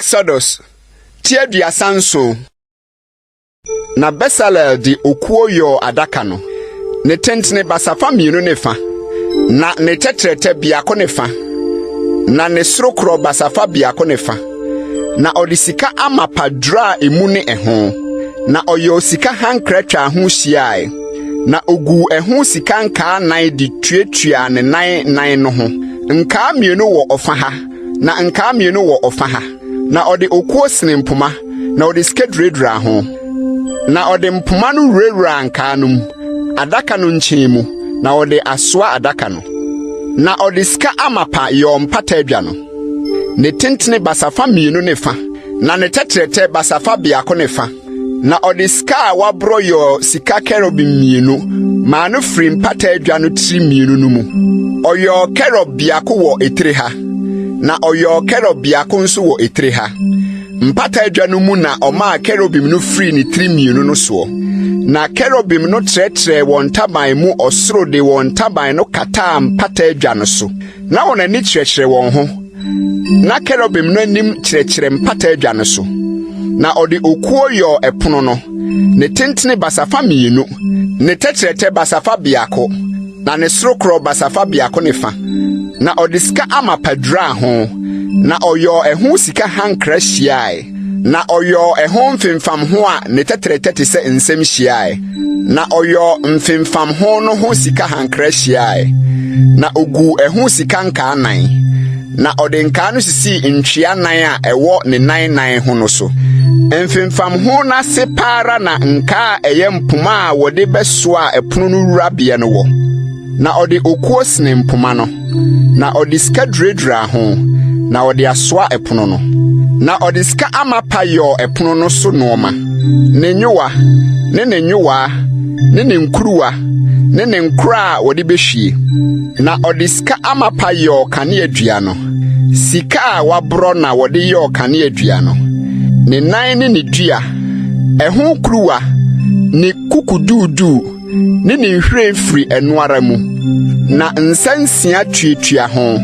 Exodus Tiadia Sanso na Besalel di okuo yo adaka no ne tentene basafa mienu ne fa na ne tetrete biako ne fa na ne sorokro basafa biako ne fa na odisika amapadra emu ne eho na oyo sika hankratwa ho hyiae na ogu eho sika nka nan di tuatua ne nan no ho nka mienu wo ofa ha na nka mienu wo ofa ha na ode okuo sene mpoma na ode skedredra ho na ode mpoma no rewura nka no adaka no nkyemu na ode asoa adaka no na ode ska amapa yo mpata adwa no ne tentene basafa mienu ne fa na ne tetrete basafa biako ne fa na ode ska wabro yo sika kerubim mienu ma no firi mpata adwa no tri mienu no mu oyo kerub biako wo etire ha na oyo kerub biako nso wo etire ha mpata adwa no mu na oma kerubim no firi ni tri mienu no so na kerubim no tretre won taban mu osoro de won taban no kata mpata adwa no so na won ani tretre won ho na kerubim no nim tretre mpata adwa no so na odi okuo yo epono no ne tentene basafa mienu ne tetrete basafa biako na ne sorokro basafa biako ne fa na odi sika amapadra ho na oyo eho sika hankra hyiae na oyo eho mfimfam ho a ne tetrete se nsem hyiae na oyo mfimfam ho no ho sika hankra hyiae na ogu eho sika nka nan na odi nka no sisi ntwea nan a ewo ne nan ho no so mfimfam ho na separa na nka eye mpoma a wode besoa epono no wurabia no wo na odi okuo sene mpoma no na odi skedredra ho na odi asoa epono no na odi ska amapa yo epono no so noma ne nyowa ne nkuruwa ne nkura wode behwie na odi ska amapa yo kane adua no sika a wabro na wode yo kane adua no ne nan ne dua eho kuruwa ne kukududu ne nhwere firi enuara mu na nsansia tuatua ho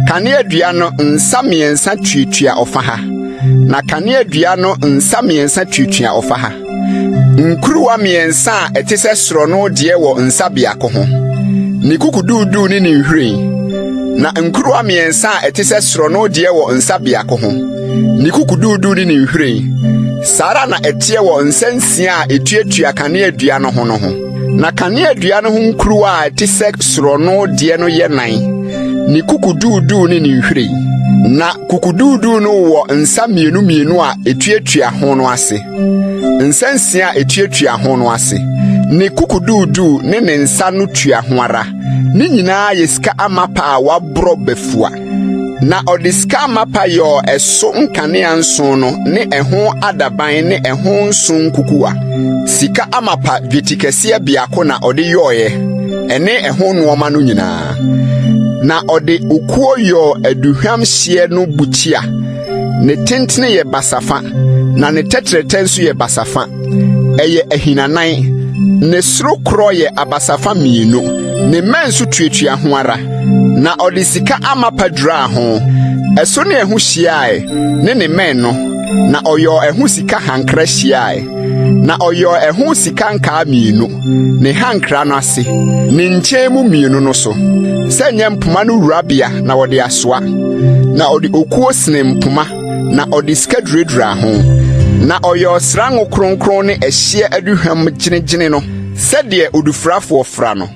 kane adua no nsa miensa tuatua ofa ha na kane adua no nsa miensa tuatua ofa ha nkuruwa miensa etise soro no de wo nsa biako ho ne kukududu ne nhwere na nkuruwa miensa etise soro no de wo nsa biako ho ni kukududu ni nhwere sara na etie wo nsansia a etuatua kane adua no ho na kane adua no ho nkuruwa a tise soro no de no ye nan ni kukududu ni nhwere na kukududu no wo nsa mienu a etuatua ho no ase nsansia etuatua ho no ase ni kukududu ne nsa no tua ho ara ni nyina yesika amapa a wabro befua na odiska amapa yo eso nkane anso no ne eho adaban ne eho nson kukuwa sika amapa dwetikese biako na odi yoye ene eho nuoma no nyina na odi okuo yo aduhwam hye no buchia ne tentene ye basafa na ne tetrete nso ye basafa eye ahinanan ne sorokro ye abasafa mienu ne mansu tuatua ho ara na odisika amapadra ho eso ne ehu hyiae ne men no na oyo ehu sika hankra hyiae na oyo ehu sika nka mienu ne hankra no ase ne nkyemu mienu no so senya mpoma no wurabia na wode asoa na odi okuo sene mpoma na odi skedredra ho na oyo srango kronkron ne ehye aduhwam gyinegyine no sɛdeɛ odufrafo fra no